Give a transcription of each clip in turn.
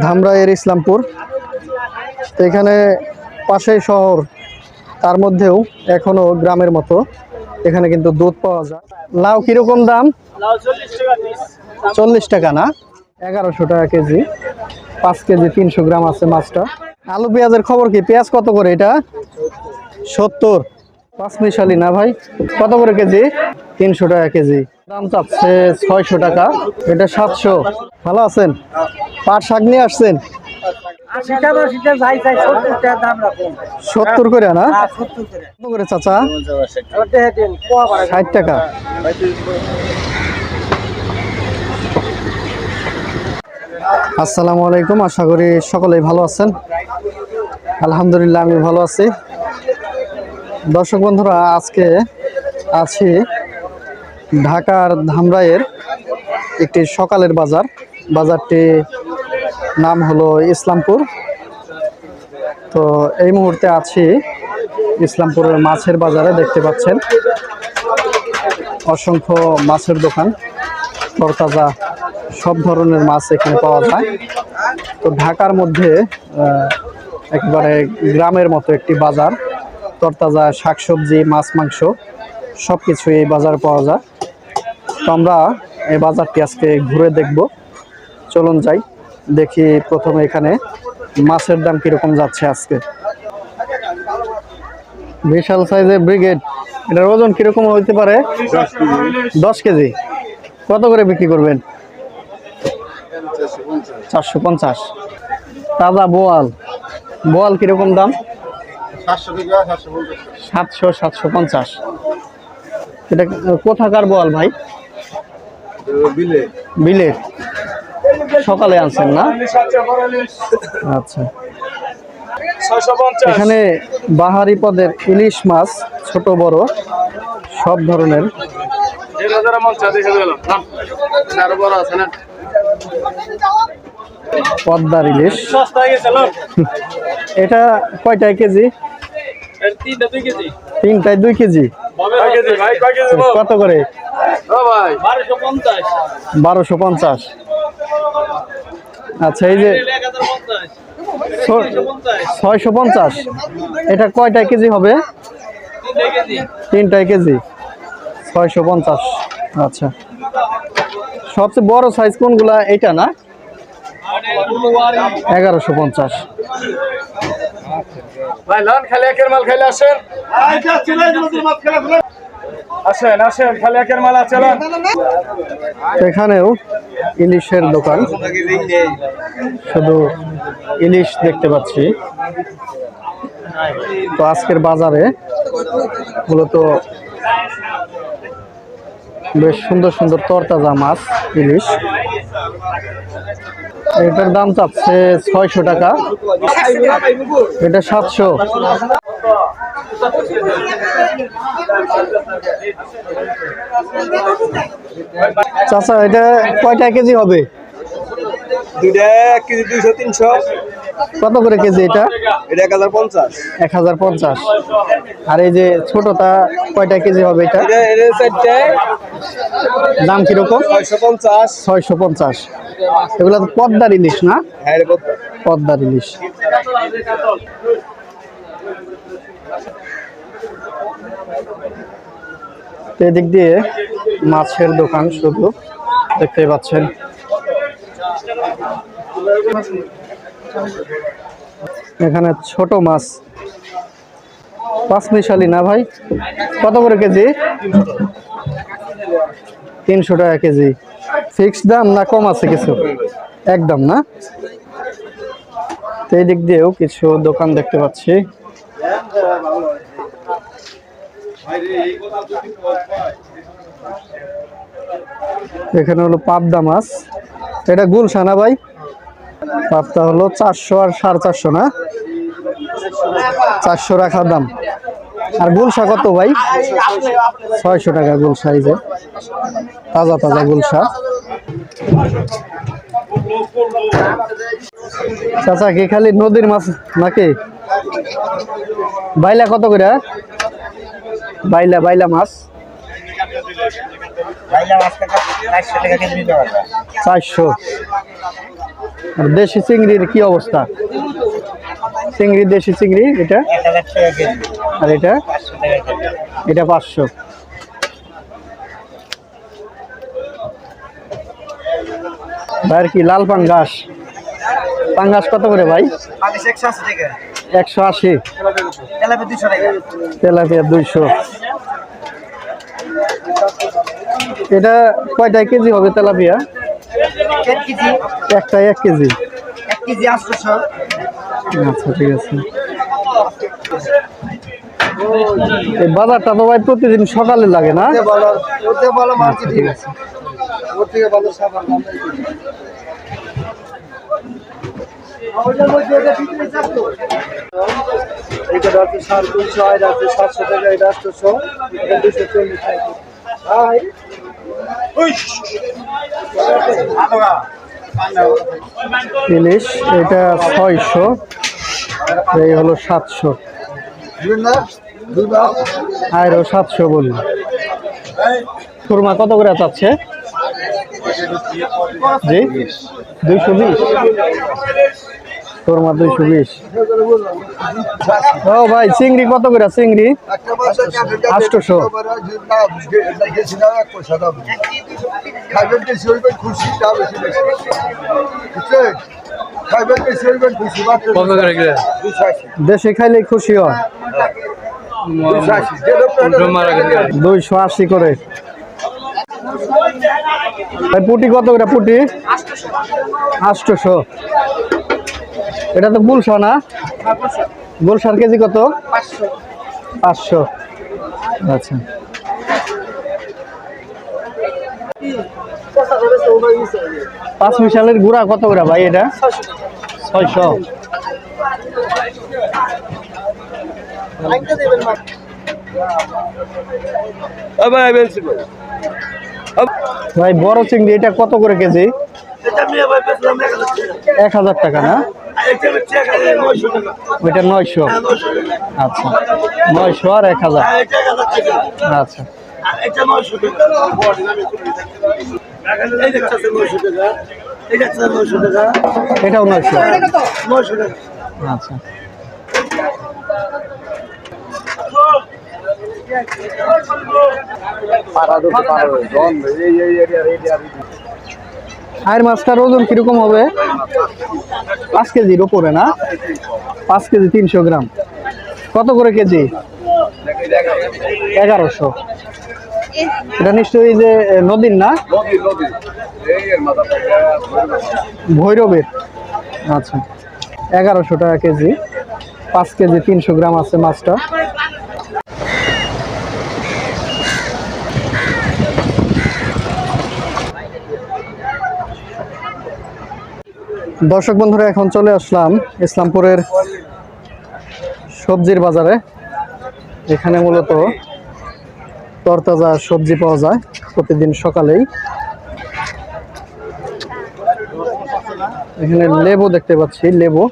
ধামরাইয়ের ইসলামপুর। তো এখানে পাশেই শহর, তার মধ্যেও এখনো গ্রামের মতো এখানে কিন্তু দুধ পাওয়া যায়। লাউ কিরকম দাম? 40 টাকা না, 1100 টাকা কেজি। 5 কেজি 300 গ্রাম আছে মাছটা। আলু পেঁয়াজের খবর কি? পেঁয়াজ কত করে এটা? 70। 5 মিশালি না ভাই? কত করে কেজি? 300 টাকা কেজি। দাম চাচ্ছে 600 টাকা, এটা 700। ভালো আছেন? পাট শাক নিয়ে আসছেন? 70 করে না? কত করে চাচা? 60 টাকা। আসসালামু আলাইকুম, আশা করি সকলেই ভালো আছেন। আলহামদুলিল্লাহ আমি ভালো আছি। দর্শক বন্ধুরা, আজকে আছি ঢাকার ধামরাইয়ের একটি সকালের বাজার। বাজারটি নাম হলো ইসলামপুর। তো এই মুহূর্তে আছি ইসলামপুরের মাছের বাজারে। দেখতে পাচ্ছেন অসংখ্য মাছের দোকান, তরতাজা সব ধরনের মাছ এখানে পাওয়া যায়। তো ঢাকার মধ্যে একেবারে গ্রামের মতো একটি বাজার। তরতাজা শাকসবজি, মাছ, মাংস সব কিছু এই বাজারে পাওয়া যায়। তো আমরা এই বাজারটি আজকে ঘুরে দেখব। চলুন যাই, দেখি প্রথমে এখানে মাছের দাম কিরকম যাচ্ছে আজকে। বিশাল সাইজের ব্রিগেড, এটার ওজন কিরকম হইতে পারে? 10 কেজি। কত করে বিক্রি করবেন? 450। তাজা বোয়াল, বোয়াল কিরকম দাম? 700 750। এটা কোথাকার বোয়াল ভাই? বিলের। সকালে আনছেন না? আচ্ছা। এখানে বাহারি পদের ইলিশ মাছ, ছোট বড় সব ধরনের। পদ্মার ইলিশ। এটা কয়টায় কেজি? 3টায় 2 কেজি। কত করে? 1250। আচ্ছা, এই যে 650। এটা কয়টায় কেজি হবে? 3টায় কেজি, 650। আচ্ছা, সবচেয়ে বড় সাইজ কোনগুলা? এটা না? 1150। এখানেও ইলিশের দোকান, শুধু ইলিশ দেখতে পাচ্ছি। তো আজকের বাজারে মূলত বেশ সুন্দর সুন্দর তরতাজা মাছ, ইলিশ। এটার দাম চাচ্ছে 600 টাকা, এটা 700। চাচা, এটা কয়টা কেজি হবে? 1 কেজি 200 300। কত করে কেজি এটা? 1050। 1050। আর এই যে ছোটটা কয়টা কেজি হবে এটা? দাম কিরকম? 650। 650। এগুলো তো পদ্মার ইলিশ না? হ্যাঁ, পদ্মার ইলিশ। এদিক দিয়ে মাছের দোকান শুধু দেখতে পাচ্ছেন। এখানে ছোট মাছ, 5 মিশালি না ভাই? কত করে কেজি? 300 টাকা কেজি। ফিক্সড দাম না কম আছে কিছু? একদম না? এই দিক দিয়েও কিছু দোকান দেখতে পাচ্ছি। এখানে হলো পাবদা মাছ, এটা গুলশা না ভাই? পাবদা হলো 400 আর 450 না? 400 রাখার দাম। আর গুলশা কত ভাই? 600 টাকা গুলশা। এই যে তাজা তাজা গুলশা। চাচা, কি খালি নদীর মাছ নাকি? বাইলা কত করে? বাইলা মাছ 400। আর দেশি চিংড়ির কি অবস্থা? চিংড়ি, দেশি চিংড়ি এটা, আর এটা এটা 500। ভাইয়ের কি লাল পাঙ্গাস? পাঙ্গাস কত করে ভাই? 180। তেলাপিয়া 200। এটা কয়টায় কেজি হবে তেলাপিয়া? 1 কেজি। একটাই 1 কেজি। 1 কেজি 800। আচ্ছা ঠিক আছে। এই বাজারটা তো ভাই প্রতিদিন সকালে লাগে না? আচ্ছা, ঠিক আছে। এটা আছে 350, এটা আছে 700 টাকা, এটা 800, এটা 240 টাকা। ইলিশ এটা 600, এই হলো 700, আরো 700 বলুন। সুরমা কত করে চাচ্ছে? জি 220। সুরমা 220। ও ভাই চিংড়ি কত করে? চিংড়ি 800। দেশে খাইলে খুশি হয়। 280 করে। ভাই পুটি কত করে? পুটি 800। এটা তো গুলশা না? গুলশার কেজি কত? 500। আচ্ছা। পাঁচ মিশালের গুড়া কত করে ভাই? এটা 600। ভাই বড় চিংড়ি এটা কত করে কেজি? 1000 টাকা না? ওইটা 900। আচ্ছা 900 আর 1000। আচ্ছা এটাও 900। আচ্ছা আর মাছটার ওজন কিরকম হবে? 5 কেজির উপরে না? 5 কেজি 300 গ্রাম। কত করে কেজি? 1100। এটা নিশ্চয়ই যে নদীর না? ভৈরবের। আচ্ছা 1100 টাকা কেজি। 5 কেজি 300 গ্রাম আছে মাছটা। দর্শক বন্ধুরা এখন চলে আসলাম ইসলামপুরের সবজির বাজারে। এখানে মূলত তরতাজা সবজি পাওয়া যায় প্রতিদিন সকালেই। এখানে লেবু দেখতে পাচ্ছি, লেবু।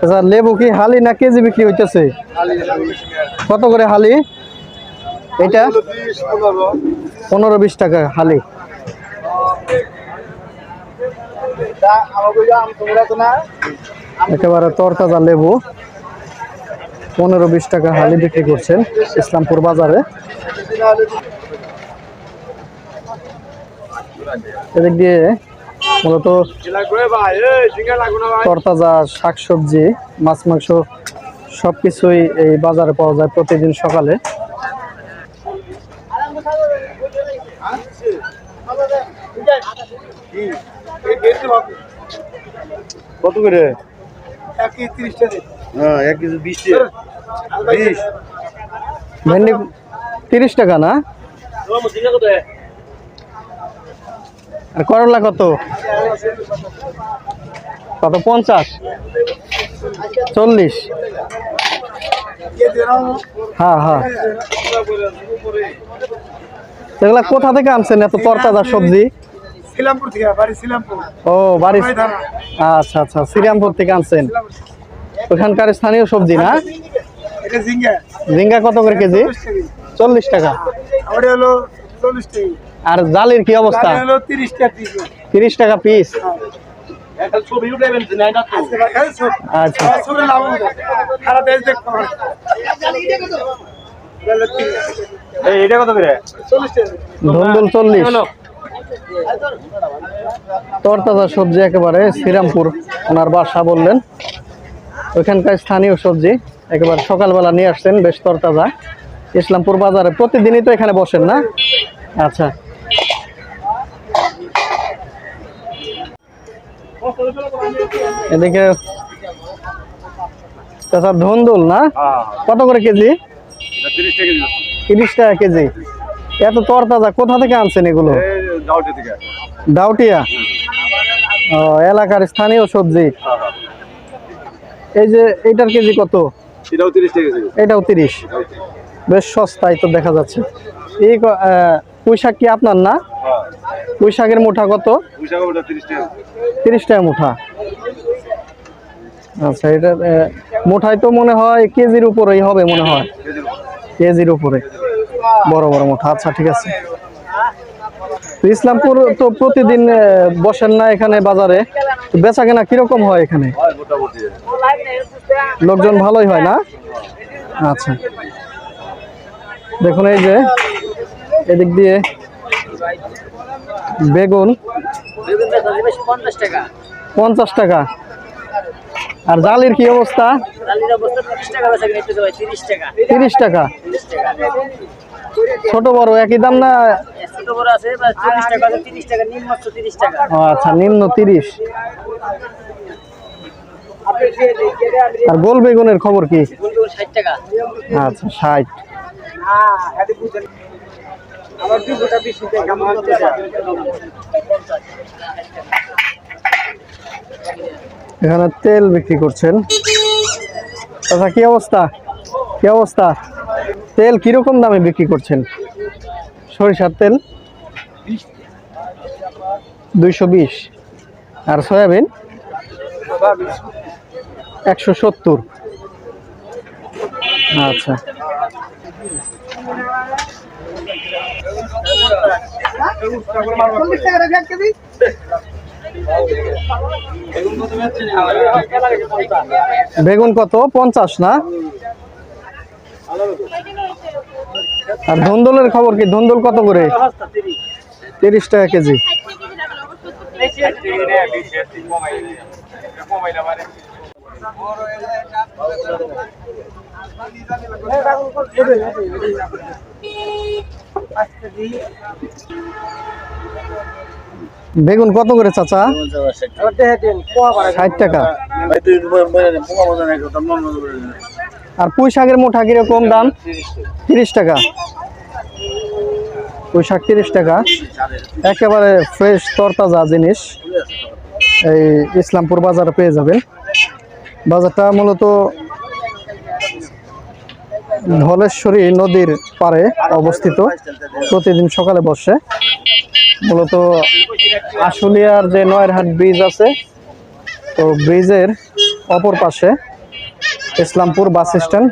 আচ্ছা লেবু কি হালি না কেজি বিক্রি হইতেছে? কত করে হালি? এটা 15-20 টাকা হালি। একেবারে তরতাজা লেবু 15-20 টাকা হালি বিক্রি করছেন ইসলামপুর বাজারে। এদিক দিয়ে মূলত তরতাজা শাকসবজি, মাছ মাংস সবকিছুই এই বাজারে পাওয়া যায় প্রতিদিন সকালে। কত করে? 1 কেজি 30 টাকা। হ্যাঁ 1 কেজি 20 টাকা। 20। ভেন্ডি 30 টাকা না? আর করলা কত? কত? 50, 40। হ্যাঁ হ্যাঁ। এগুলা কোথা থেকে আনছেন এত তরতাজা সবজি? শ্রীরামপুর থেকে, বাড়ি শ্রীরামপুর। ও বাড়ি, আচ্ছা আচ্ছা শ্রীরামপুর থেকে আনছেন। ওখানকার স্থানীয় সবজি না? এটা ঝিঙ্গা। ঝিঙ্গা কত করে কেজি? 40 টাকা। ওটা হলো 40 টাকা আর জালির কি অবস্থা? হলো 30 টাকা পিস 30 টাকা পিস। এখন ছবি উঠাবেন না এটা তো আচ্ছা ছবি লাভ সারা দেশ দেখতে পারে এটা কত করে 40 টাকা ধুন্দুল 40। তরতাজা সবজি একেবারে শ্রীরামপুর ওনার বাসা বললেন, ওইখানকার স্থানীয় সবজি একেবারে সকালবেলা নিয়ে আসছেন, বেশ তরতাজা। ইসলামপুর বাজারে প্রতিদিনই তো এখানে বসেন না? আচ্ছা এদিকে চাচা ধুন্দুল না কত করে কেজি? 30 টাকা দিও 30 টাকা কেজি। এত তরতাজা কোথা থেকে আনছেন এগুলো? এই দাউটি থেকে ডাউটিয়া, ও এলাকার স্থানীয় সবজি। এই যে এইটার কেজি কত? এটাও 30 টাকা কেজি এটাও 30, বেশ সস্তায় তো দেখা যাচ্ছে। এই পুঁই শাক কি আপনার না? হ্যাঁ পুঁই শাকের মুঠা কত? পুঁইশাক ওটা 30 টাকা 30 টাকা মুঠা। আচ্ছা এটা মুঠায় তো মনে হয় কেজির উপরেই হবে মনে হয়, কেজির উপরে বড় বড় মুঠা। আচ্ছা ঠিক আছে। তো ইসলামপুর তো প্রতিদিন বসেন না এখানে বাজারে, তো বেচা কেনা কিরকম হয় এখানে? হয় মোটামুটি লোকজন ভালোই হয় না? আচ্ছা দেখুন এই যে এদিক দিয়ে বেগুন 50 টাকা 50 টাকা। আর জালির কি অবস্থা? ডালির অবস্থা 30 টাকা বেচা কিনে নিতে হয় 30 টাকা 30 টাকা। 30 টাকা ছোট বড় একই দাম না? ছোট বড় আছে 40 টাকা 30 টাকা নিম্ন 30 টাকা ও আচ্ছা নিম্ন 30। আর গোল বেগুনের খবর কি? বন্ধু 60 টাকা আচ্ছা 60। আমার দুটা 20 টাকা মানতে এখানে তেল বিক্রি করছেন। আচ্ছা কি অবস্থা, কি অবস্থা? তেল কিরকম দামে বিক্রি করছেন? সরিষার তেল 220, আর সয়াবিন 170। আচ্ছা বেগুন কত? 50 না? আর ধুন্দুলের খবর কি? ধুন্দুল কত করে? 30 টাকা কেজি। বেগুন কত করে চাচা? 60 টাকা। আর পুঁই শাকের মুঠা কিরকম দাম? 30 টাকা। পুঁই শাক 30 টাকা, একেবারে ফ্রেশ তরতাজা জিনিস এই ইসলামপুর বাজারে পেয়ে যাবেন। বাজারটা মূলত ধলেশ্বরী নদীর পাড়ে অবস্থিত, প্রতিদিন সকালে বসে। মূলত আশুলিয়ার যে নয়ারহাট ব্রিজ আছে, তো ব্রিজের অপর পাশে ইসলামপুর বাস স্ট্যান্ড,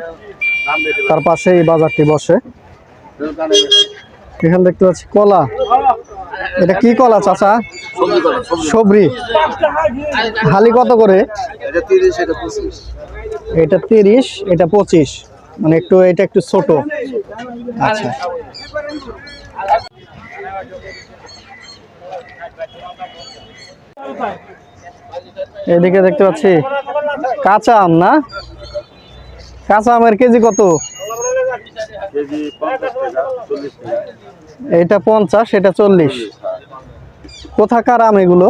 তার পাশে এই বাজারটি বসে। এখানে দেখতে পাচ্ছি কলা। এটা কি কলা চাচা? সবরি। হালি কত করে? এটা 30, এটা 25, মানে একটু এটা একটু ছোট। আচ্ছা এদিকে দেখতে পাচ্ছি কাঁচা আম না? কাঁচা আমের কেজি কত? এটা 50, এটা 40। কোথাকার আম এগুলো?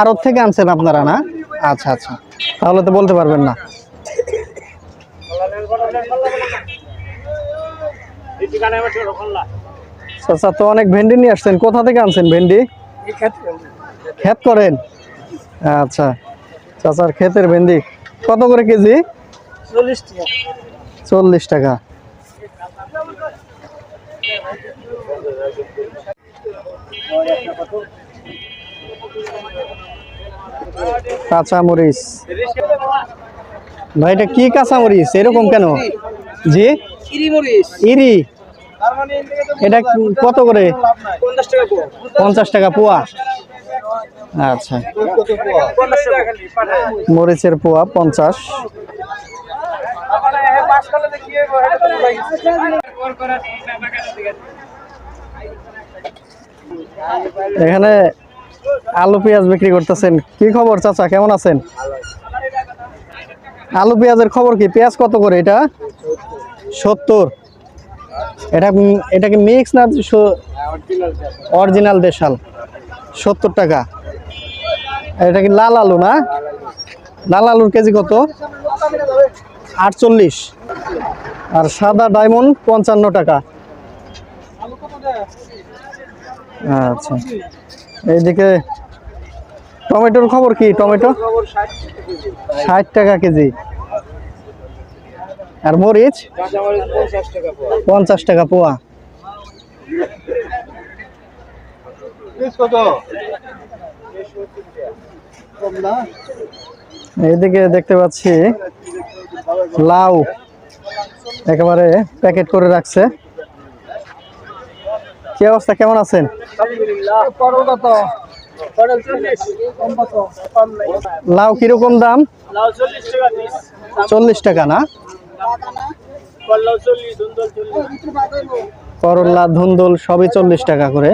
আড়ত থেকে আনছেন আপনারা না? আচ্ছা আচ্ছা, তাহলে তো বলতে পারবেন না। আচ্ছা তো অনেক ভেন্ডি নিয়ে আসছেন, কোথা থেকে আনছেন ভেন্ডি? ক্ষেত করেন? আচ্ছা, চাচার ক্ষেতের ভেন্ডি কত করে কেজি? 40 টাকা 40 টাকা। কাঁচামরিচ ভাই, এটা কি কাঁচামরিচ এরকম কেন? জি ইরি মরিচ ইরি। এটা কত করে? 50 টাকা পোয়া। 50 টাকা পোয়া। আচ্ছা, মরিচের পোয়া 50। এখানে আলু পেঁয়াজ বিক্রি করতেছেন, কি খবর চাচা, কেমন আছেন? আলু পেঁয়াজের খবর কি? পেঁয়াজ কত করে এটা? 70। এটা কি মিক্স না অরিজিনাল দেশাল? 70 টাকা। এটা কি লাল আলু না? লাল আলুর কেজি কত? 48। আর সাদা ডায়মন্ড 55 টাকা। আচ্ছা, এইদিকে টমেটোর খবর কি? টমেটো 60 টাকা কেজি। আর মরিচ 50 টাকা পোয়া। এইদিকে দেখতে পাচ্ছি লাউ একেবারে প্যাকেট করে রাখছে। কি অবস্থা, কেমন আছেন? লাউ কিরকম দাম? 40 টাকা না? করলা ধুন্দুল সবই 40 টাকা করে।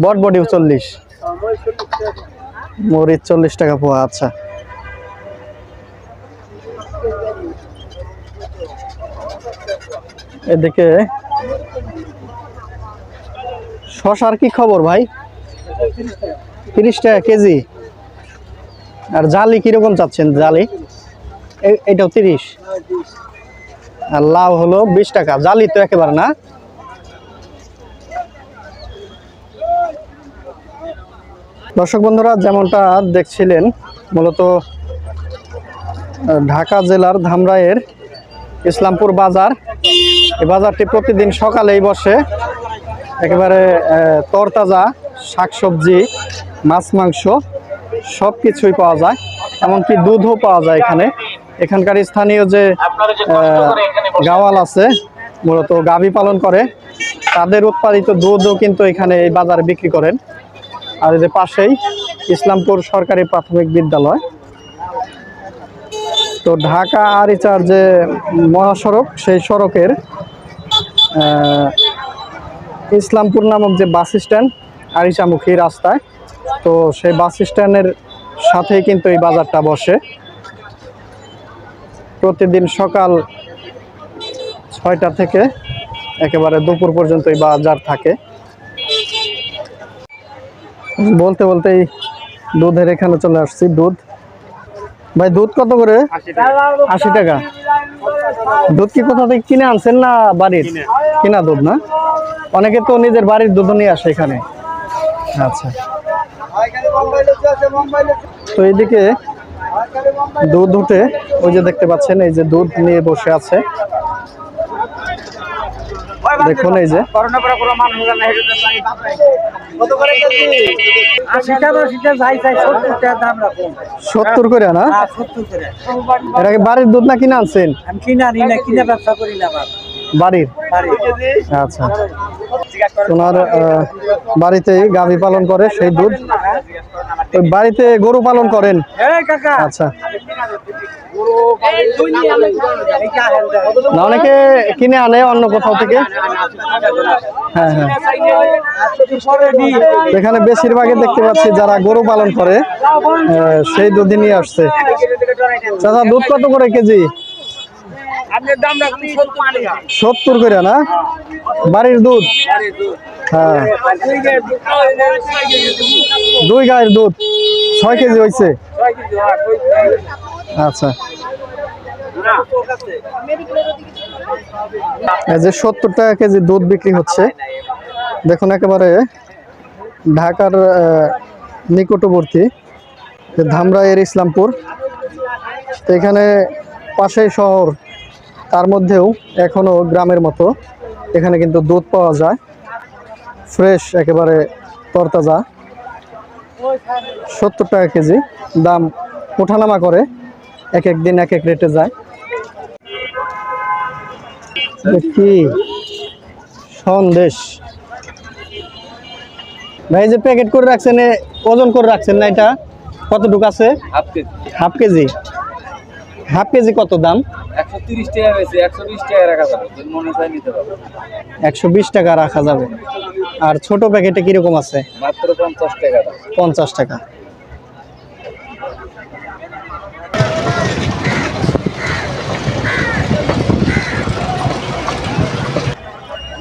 বটবটিও 40। মরিচ 40 টাকা পোয়া। আচ্ছা, এদিকে শশার কি খবর ভাই? 30 টাকা কেজি। আর জালি কিরকম চাচ্ছেন? জালি এটাও 30। আর লাউ হলো 20 টাকা। জালি তো একেবারে না। দর্শক বন্ধুরা, যেমনটা দেখছিলেন, মূলত ঢাকা জেলার ধামরাইয়ের ইসলামপুর বাজার। এই বাজারটি প্রতিদিন সকালেই বসে। একেবারে তরতাজা শাকসবজি, মাছ মাংস সব কিছুই পাওয়া যায়, এমনকি দুধও পাওয়া যায় এখানে। এখানকার স্থানীয় যে গাওয়াল আছে, মূলত গাভী পালন করে, তাদের উৎপাদিত দুধও কিন্তু এখানে এই বাজারে বিক্রি করেন। আর এদের পাশেই ইসলামপুর সরকারি প্রাথমিক বিদ্যালয়। তো ঢাকা আরিচার যে মহাসড়ক, সেই সড়কের ইসলামপুর নামক যে বাস স্ট্যান্ড, আরিচামুখী রাস্তায়, তো সেই বাস স্ট্যান্ডের সাথেই কিন্তু এই বাজারটা বসে। প্রতিদিন সকাল 6টা থেকে একেবারে দুপুর পর্যন্ত এই বাজার থাকে। বলতে বলতেই দুধের এখানে চলে আসছি। দুধ ভাই, দুধ কত করে? 80 টাকা। দুধ কি কোথা থেকে কিনে আনছেন না বাড়ির? কিনা দুধ না? অনেকে তো নিজের বাড়ির দুধ নিয়ে আসে এখানে। আচ্ছা, তো এইদিকে দুধ উঠে, ওই যে দেখতে পাচ্ছেন, এই যে দুধ নিয়ে বসে আছে। দেখুন, এই যে 70 করে না? এটা কি বাড়ির দুধ না কিনে আনছেন? বাড়ির। আচ্ছা, ওনার বাড়িতেই গাভী পালন করে, সেই দুধ। ওই বাড়িতে গরু পালন করেন? আচ্ছা, না অনেকে কিনে আনে অন্য কোথাও থেকে। হ্যাঁ হ্যাঁ, এখানে বেশিরভাগই দেখতে পাচ্ছি যারা গরু পালন করে সেই দুধ নিয়ে আসছে। চাচা, দুধ কত করে কেজি? 70 করে না? বাড়ির দুধ? হ্যাঁ, 2 গায়ের দুধ 6 কেজি হয়েছে। আচ্ছা, এই যে 70 টাকা কেজি দুধ বিক্রি হচ্ছে। দেখুন, একেবারে ঢাকার নিকটবর্তী ধামরাইয়ের ইসলামপুর। তো এখানে পাশেই শহর, তার মধ্যেও এখনো গ্রামের মতো এখানে কিন্তু দুধ পাওয়া যায়, ফ্রেশ, একেবারে তরতাজা। 70 টাকা কেজি। দাম ওঠানামা করে, এক এক দিন এক এক রেটে যায়। কি সন্দেশ। ভাই এই যে প্যাকেট করে রাখছেন, ওজন করে রাখছেন না, এটা কতটুকু আছে? Half KG. হাফ কেজি কত দাম? 130 টাকা হয়েছে, 120 টাকা রাখা যাবে, মনে চাই নিতে পারবে। 120 টাকা রাখা যাবে। আর ছোট প্যাকেটে কিরকম আছে? মাত্র 50 টাকা দাম। 50 টাকা।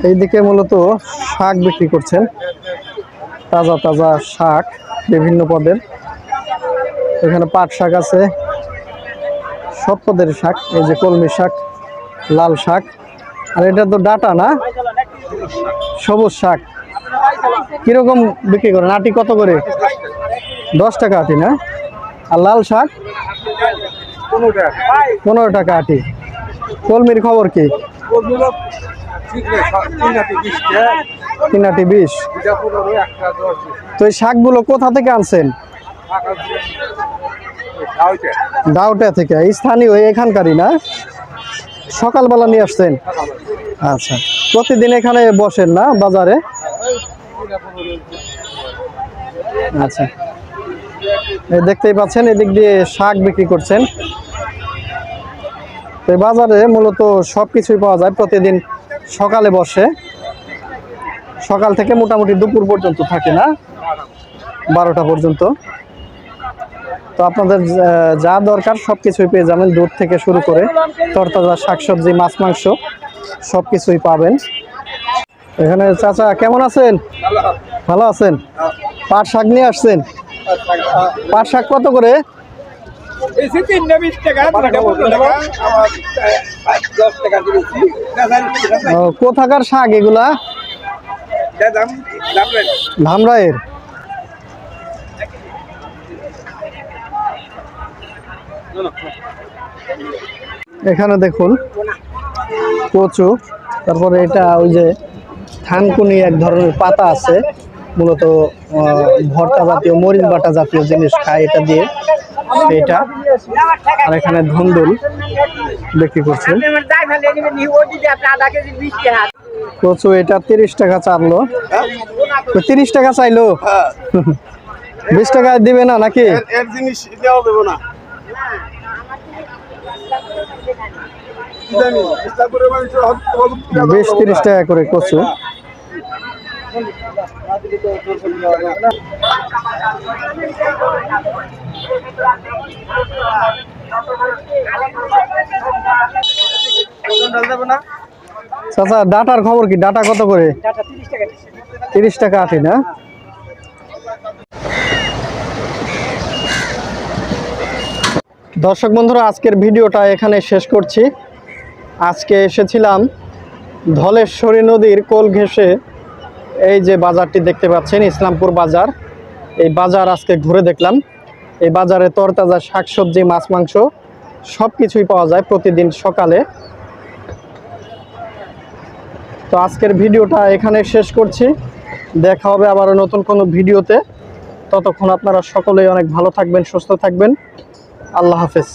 এইদিকে মূলত শাক বিক্রি করছেন, তাজা তাজা শাক বিভিন্ন পদের। এখানে পাট শাক আছে, সব পদের শাক। এই যে কলমি শাক, লাল শাক, আর এটা তো ডাটা না, সবুজ শাক। কিরকম বিক্রি করেন? আটি কত করে? 10 টাকা আটি না? আর লাল শাক 15 টাকা আটি। কলমির খবর কি? 3 আটি 20। তো এই শাকগুলো কোথা থেকে আনছেন? ডাউটা থেকে, স্থানীয় এখানকারই না? সকালবেলা নিয়ে আসছেন? আচ্ছা, প্রতিদিন এখানে বসেন না বাজারে? আচ্ছা, এই দেখতেই পাচ্ছেন এদিক দিয়ে শাক বিক্রি করছেন। তো এই বাজারে মূলত সবকিছুই পাওয়া যায়, প্রতিদিন সকালে বসে, সকাল থেকে মোটামুটি দুপুর পর্যন্ত থাকে, না 12টা পর্যন্ত। তো আপনাদের যা দরকার সবকিছুই পেয়ে যাবেন, দুধ থেকে শুরু করে তরতাজা শাকসবজি, মাছ মাংস সবকিছুই পাবেন এখানে। চাচা কেমন আছেন? ভালো আছেন? পাট শাক নিয়ে আসছেন? পাট শাক কত করে? কোথাকার শাক এগুলা? ধামরাইয়ের। এখানে দেখুন কচু, তারপরে এটা ওই যে থানকুনি এক ধরনের পাতা আছে, মূলত ভর্তা জাতীয়, মরিচ বাটা জাতীয় জিনিস খায় এটা দিয়ে, এটা। আর এখানে ধুন্দুল বিক্রি করছেন। কচু এটা 30 টাকা চাইলো। 30 টাকা চাইলো, 20 টাকা দিবে না নাকি? 20-30 টাকা করে কচু। চাচা ডাটার খবর কি? ডাটা কত করে? 30 টাকা আটি না? দর্শক বন্ধুরা, আজকের ভিডিওটা এখানে শেষ করছি। আজকে এসেছিলাম ধলেশ্বরী নদীর কোল ঘেঁষে এই যে বাজারটি দেখতে পাচ্ছেন, ইসলামপুর বাজার। এই বাজার আজকে ঘুরে দেখলাম। এই বাজারে তরতাজা শাকসবজি, মাছ মাংস সব কিছুই পাওয়া যায় প্রতিদিন সকালে। তো আজকের ভিডিওটা এখানে শেষ করছি। দেখা হবে আবারও নতুন কোনো ভিডিওতে। ততক্ষণ আপনারা সকলেই অনেক ভালো থাকবেন, সুস্থ থাকবেন। আল্লাহ হাফেজ।